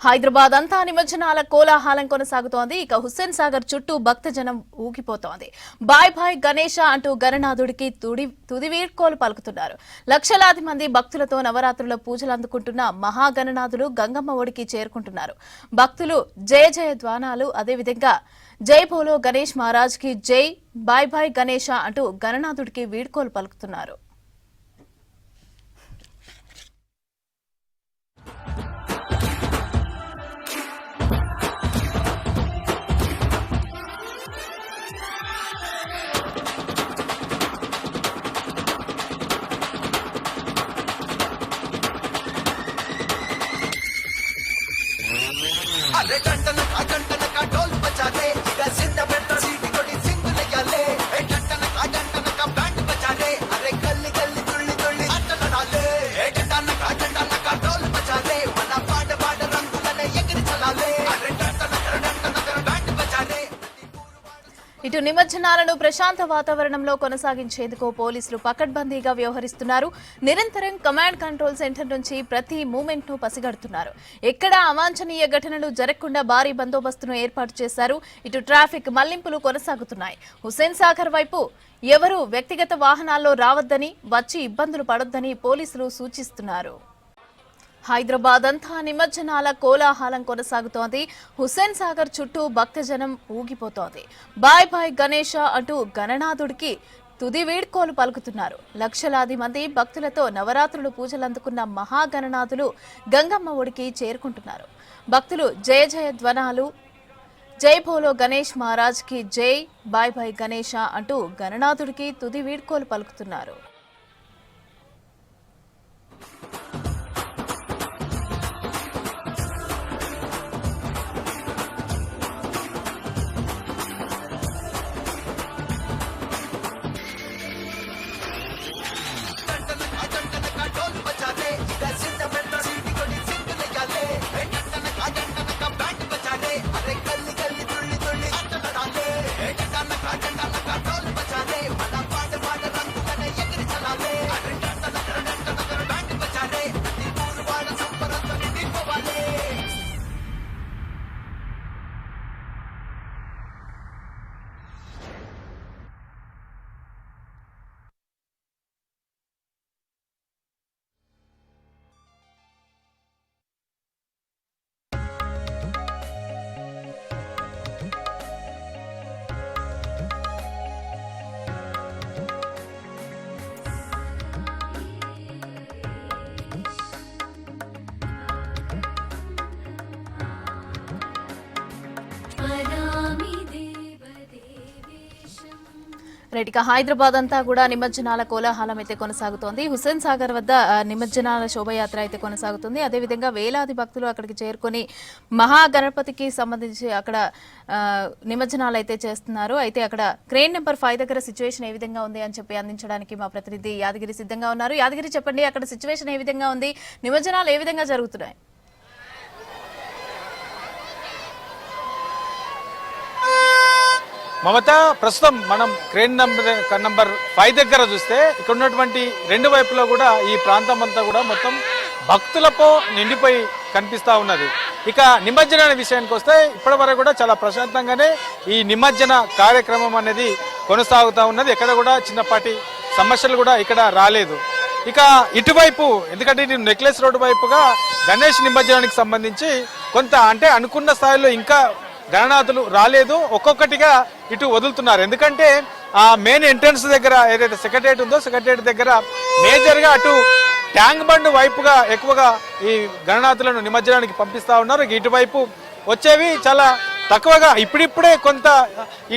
హైదరాబాద్ అంతా నిమజ్జనాల కోలాహలం కొనసాగుతోంది. ఇక హుస్సేన్ సాగర్ చుట్టూ భక్తజనం ఊగిపోతోంది. బాయ్ బాయ్ గణేష అంటూ గణనాథుడికి తుది వీడ్కోలు పలుకుతున్నారు. లక్షలాది మంది భక్తులతో నవరాత్రుల పూజలు అందుకుంటున్న మహాగణనాథులు గంగమ్మ ఒడికి చేరుకుంటున్నారు. భక్తులు జయ జయ ధ్వానాలు, అదేవిధంగా జై బోలో గణేష్ మహారాజ్ కి జై, బాయ్ బాయ్ గణేష అంటూ గణనాథుడికి వీడ్కోలు పలుకుతున్నారు. अरे टंटन का ढोल बजा ले, जिंदा बैठा सीटी कोड़ी सिंग लगा ले। टंटन का बैंड बजा ले, अरे गली गली तुल्ली तुल्ली आटन डाले। टंटन का ढोल बजा ले, मना पाड़ पाड़ रंगुलने एगिरी चला ले। अरे टंटन का बैंड बजा ले। ఇటు నిమజ్జనాలను ప్రశాంత వాతావరణంలో కొనసాగించేందుకు పోలీసులు పకడ్బందీగా వ్యవహరిస్తున్నారు. నిరంతరం కమాండ్ కంట్రోల్ సెంటర్ నుంచి ప్రతి మూమెంట్ ను పసిగడుతున్నారు. ఎక్కడా అవాంఛనీయ ఘటనలు జరగకుండా భారీ బందోబస్తును ఏర్పాటు చేశారు. ఇటు ట్రాఫిక్ మళ్లింపులు కొనసాగుతున్నాయి. హుస్సేన్ సాగర్ వైపు ఎవరూ వ్యక్తిగత వాహనాల్లో రావద్దని, వచ్చి ఇబ్బందులు పడొద్దని పోలీసులు సూచిస్తున్నారు. హైదరాబాద్ అంతా నిమజ్జనాల కోలాహలం కొనసాగుతోంది. హుస్సేన్ సాగర్ చుట్టూ భక్తజనం ఊగిపోతోంది. బాయ్ బాయ్ గణేష అంటూ గణనాథుడికి తుది వీడ్కోలు పలుకుతున్నారు. లక్షలాది మంది భక్తులతో నవరాత్రులు పూజలు అందుకున్న మహాగణనాథులు గంగమ్మ ఒడికి చేరుకుంటున్నారు. భక్తులు జయ జయ ధ్వానాలు, జై బోలో గణేష్ మహారాజ్ కి జై, బాయ్ బాయ్ గణేష అంటూ గణనాథుడికి తుది వీడ్కోలు పలుకుతున్నారు. రైట్, ఇక హైదరాబాద్ అంతా కూడా నిమజ్జనాల కోలాహలం అయితే కొనసాగుతోంది. హుస్సేన్ సాగర్ వద్ద నిమజ్జనాల శోభయాత్ర అయితే కొనసాగుతుంది. అదేవిధంగా వేలాది భక్తులు అక్కడికి చేరుకొని మహాగణపతికి సంబంధించి అక్కడ నిమజ్జనాలు అయితే చేస్తున్నారు. అయితే అక్కడ క్రేన్ నెంబర్ 5 దగ్గర సిచ్యువేషన్ ఏ విధంగా ఉంది అని చెప్పి అందించడానికి మా ప్రతినిధి యాదగిరి సిద్ధంగా ఉన్నారు. యాదగిరి, చెప్పండి, అక్కడ సిచ్యువేషన్ ఏ విధంగా ఉంది, నిమజ్జనాలు ఏ విధంగా జరుగుతున్నాయి? మమత, ప్రస్తుతం మనం క్రేన్ నంబర్ 5 దగ్గర చూస్తే ఇక్కడ ఉన్నటువంటి రెండు వైపులో కూడా ఈ ప్రాంతం అంతా కూడా మొత్తం భక్తులతో నిండిపోయి కనిపిస్తూ ఉన్నది. ఇక నిమజ్జన విషయానికి వస్తే ఇప్పటి వరకు కూడా చాలా ప్రశాంతంగానే ఈ నిమజ్జన కార్యక్రమం అనేది కొనసాగుతూ ఉన్నది. ఎక్కడ కూడా చిన్నపాటి సమస్యలు కూడా ఇక్కడ రాలేదు. ఇక ఇటువైపు, ఎందుకంటే ఇది నెక్లెస్ రోడ్డు వైపుగా గణేష్ నిమజ్జనానికి సంబంధించి కొంత అంటే అనుకున్న స్థాయిలో ఇంకా గణనాథులు రాలేదు. ఒక్కొక్కటిగా ఇటు వదులుతున్నారు. ఎందుకంటే ఆ మెయిన్ ఎంట్రన్స్ దగ్గర ఏదైతే సెక్రటరియట్ ఉందో, సెక్రటరియట్ దగ్గర మేజర్గా అటు ట్యాంక్ బండ్ వైపుగా ఎక్కువగా ఈ గణనాథులను నిమజ్జనానికి పంపిస్తా ఉన్నారు. ఇటువైపు వచ్చేవి చాలా తక్కువగా, ఇప్పుడిప్పుడే కొంత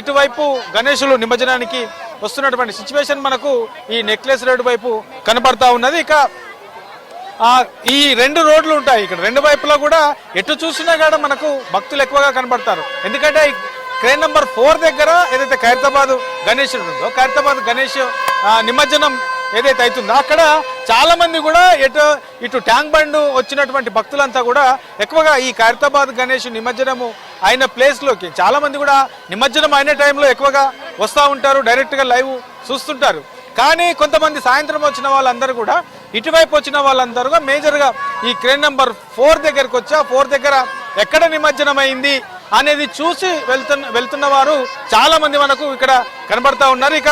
ఇటువైపు గణేశులు నిమజ్జనానికి వస్తున్నటువంటి సిచ్యువేషన్ మనకు ఈ నెక్లెస్ రోడ్ వైపు కనబడతా ఉన్నది. ఇక ఈ రెండు రోడ్లు ఉంటాయి. ఇక్కడ రెండు వైపులా కూడా ఎటు చూసినా కూడా మనకు భక్తులు ఎక్కువగా కనబడతారు. ఎందుకంటే క్రేన్ నంబర్ 4 దగ్గర ఏదైతే ఖైరతాబాద్ గణేశుడు ఉందో, ఖైరతాబాద్ గణేష్ నిమజ్జనం ఏదైతే అవుతుందో అక్కడ చాలా మంది కూడా ఇటు ట్యాంక్ బండ్ వచ్చినటువంటి భక్తులంతా కూడా ఎక్కువగా ఈ ఖైరతాబాద్ గణేష్ నిమజ్జనము అయిన ప్లేస్లోకి చాలా మంది కూడా నిమజ్జనం అయిన టైంలో ఎక్కువగా వస్తూ ఉంటారు, డైరెక్ట్గా లైవ్ చూస్తుంటారు. కానీ కొంతమంది సాయంత్రం వచ్చిన వాళ్ళందరూ కూడా ఇటువైపు వచ్చిన వాళ్ళందరూ మేజర్గా ఈ క్రేన్ నెంబర్ 4 దగ్గరకు వచ్చి ఆ 4 దగ్గర ఎక్కడ నిమజ్జనం అయింది అనేది చూసి వెళ్తున్న వారు చాలా మంది మనకు ఇక్కడ కనబడతా ఉన్నారు. ఇక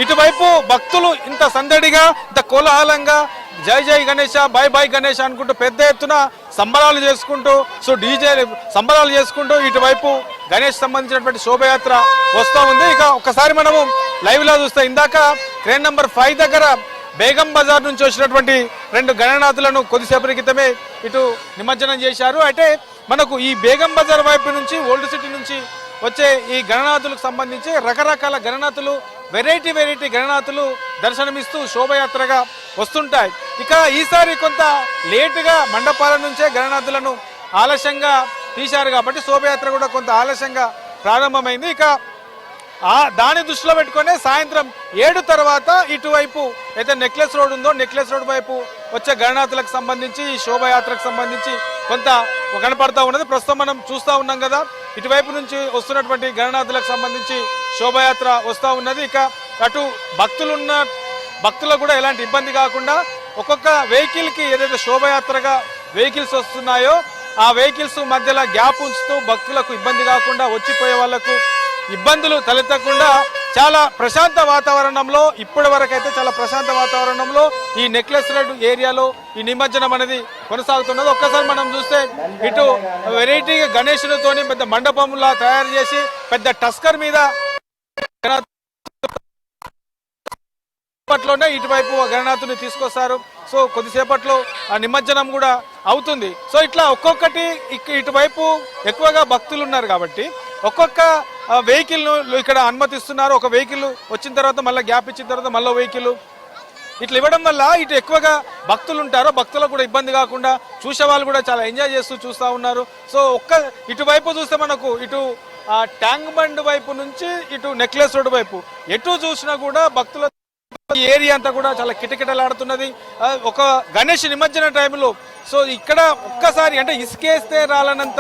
ఇటువైపు భక్తులు ఇంత సందడిగా ఇంత కోలాహలంగా జై జై గణేష బై బై గణేష అనుకుంటూ పెద్ద ఎత్తున సంబరాలు చేసుకుంటూ సో డీజే సంబరాలు చేసుకుంటూ ఇటువైపు గణేష్ సంబంధించినటువంటి శోభయాత్ర వస్తూ ఉంది. ఇక ఒక్కసారి మనము లైవ్ లో చూస్తే ఇందాక క్రేన్ నెంబర్ 5 దగ్గర బేగం బజార్ నుంచి వచ్చినటువంటి 2 గణనాథులను కొద్దిసేపటి క్రితమే ఇటు నిమజ్జనం చేశారు. అయితే మనకు ఈ బేగం బజార్ వైపు నుంచి ఓల్డ్ సిటీ నుంచి వచ్చే ఈ గణనాథులకు సంబంధించి రకరకాల గణనాథులు వెరైటీ గణనాథులు దర్శనమిస్తూ శోభయాత్రగా వస్తుంటాయి. ఇక ఈసారి కొంత లేటుగా మండపాల నుంచే గణనాథులను ఆలస్యంగా తీశారు కాబట్టి శోభయాత్ర కూడా కొంత ఆలస్యంగా ప్రారంభమైంది. ఇక దాని దృష్టిలో పెట్టుకునే సాయంత్రం 7 తర్వాత ఇటువైపు అయితే నెక్లెస్ రోడ్ ఉందో నెక్లెస్ రోడ్ వైపు వచ్చే గణనాథులకు సంబంధించి ఈ శోభయాత్రకు సంబంధించి కొంత కనపడతా ఉన్నది. ప్రస్తుతం మనం చూస్తూ ఉన్నాం కదా, ఇటువైపు నుంచి వస్తున్నటువంటి గణనాథులకు సంబంధించి శోభయాత్ర వస్తూ ఉన్నది. ఇక అటు భక్తులకు కూడా ఎలాంటి ఇబ్బంది కాకుండా ఒక్కొక్క వెహికల్కి ఏదైతే శోభయాత్రగా వెహికల్స్ వస్తున్నాయో ఆ వెహికల్స్ మధ్యలో గ్యాప్ ఉంచుతూ భక్తులకు ఇబ్బంది కాకుండా వచ్చిపోయే వాళ్లకు ఇబ్బందులు తలెత్తకుండా చాలా ప్రశాంత వాతావరణంలో ఇప్పటి వరకు అయితే చాలా ప్రశాంత వాతావరణంలో ఈ నెక్లెస్ రోడ్ ఏరియాలో ఈ నిమజ్జనం అనేది కొనసాగుతున్నది. ఒక్కసారి మనం చూస్తే ఇటు వెరైటీగా గణేశునితోని పెద్ద మండపంలా తయారు చేసి పెద్ద టస్కర్ మీద సేపట్లోనే ఇటువైపు గణనాథుని తీసుకొస్తారు. సో కొద్దిసేపట్లో ఆ నిమజ్జనం కూడా అవుతుంది. సో ఇట్లా ఒక్కొక్కటి ఇటువైపు ఎక్కువగా భక్తులు ఉన్నారు కాబట్టి ఒక్కొక్క వెహికల్ ను ఇక్కడ అనుమతిస్తున్నారు. ఒక వెహికల్ వచ్చిన తర్వాత మళ్ళీ గ్యాప్ ఇచ్చిన తర్వాత మళ్ళీ వెహికల్ ఇట్లా ఇవ్వడం వల్ల ఇటు ఎక్కువగా భక్తులు ఉంటారో భక్తులకు కూడా ఇబ్బంది కాకుండా చూసే వాళ్ళు కూడా చాలా ఎంజాయ్ చేస్తూ చూస్తూ ఉన్నారు. సో ఇటువైపు చూస్తే మనకు ఇటు ట్యాంక్ బండ్ వైపు నుంచి ఇటు నెక్లెస్ రోడ్ వైపు ఎటు చూసినా కూడా భక్తుల ఈ ఏరియా అంతా కూడా చాలా కిటకిటలాడుతున్నది. ఒక గణేష్ నిమజ్జన టైంలో సో ఇక్కడ ఒక్కసారి అంటే ఇసుకేస్తే రాలనంత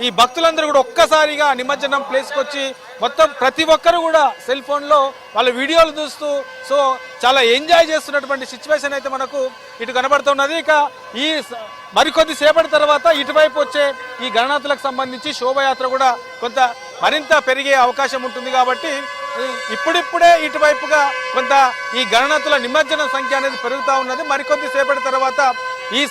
ఈ భక్తులందరూ కూడా ఒక్కసారిగా నిమజ్జనం ప్లేస్కి వచ్చి మొత్తం ప్రతి ఒక్కరు కూడా సెల్ ఫోన్లో వాళ్ళ వీడియోలు చూస్తూ సో చాలా ఎంజాయ్ చేస్తున్నటువంటి సిచ్యువేషన్ అయితే మనకు ఇటు కనబడుతున్నది. ఇక ఈ మరికొద్ది సేపటి తర్వాత ఇటువైపు వచ్చే ఈ గణనాథులకు సంబంధించి శోభయాత్ర కూడా కొంత మరింత పెరిగే అవకాశం ఉంటుంది కాబట్టి ఇప్పుడిప్పుడే ఇటువైపుగా కొంత ఈ గణనాథుల నిమజ్జనం సంఖ్య అనేది పెరుగుతూ ఉన్నది. మరికొద్ది సేపటి తర్వాత ఈ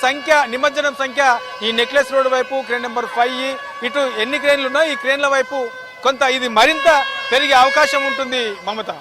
నిమజ్జనం సంఖ్య ఈ నెక్లెస్ రోడ్ వైపు క్రేన్ నెంబర్ 5 ఇటు ఎన్ని క్రేన్లు ఉన్నాయో ఈ క్రేన్ల వైపు కొంత ఇది మరింత పెరిగే అవకాశం ఉంటుంది. మమత.